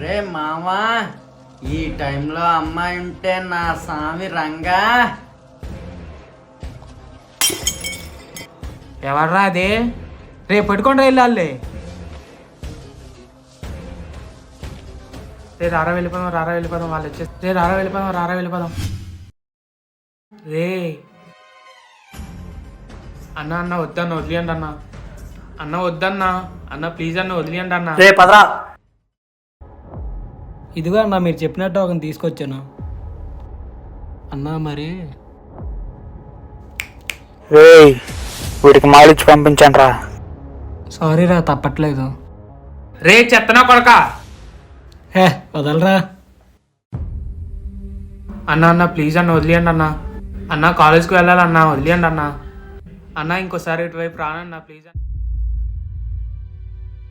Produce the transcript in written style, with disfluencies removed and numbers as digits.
రే మావా, ఈ టైంలో అమ్మాయి ఉంటే నా సామి రంగా. ఎవర్రా అదే? రేపు పెట్టుకుంటూ వెళ్ళాలి. రే రారా వెళ్ళిపోదాం వాళ్ళు వచ్చేసి. రే రారా వెళ్ళిపోదాం. రే అన్న వద్దన్న వదిలేయండి అన్న వద్దన్నా అన్న ప్లీజ్ అన్న వదిలేయండి అన్న. రే పదరా. ఇదిగో అన్న మీరు చెప్పినట్టు ఒకని తీసుకొచ్చాను అన్నా. మరి రే వీడికి మాలిచ్చి పంపించండి రా. సారీ రా, తప్పట్లేదు. రే చెత్తనా కొడక. హే వదలరా. అన్న ప్లీజ్ అన్న వదిలేయండి అన్న కాలేజ్కి వెళ్ళాలన్నా వదిలేయండి అన్న ఇంకోసారి ఇటువైపు రానన్నా ప్లీజ్.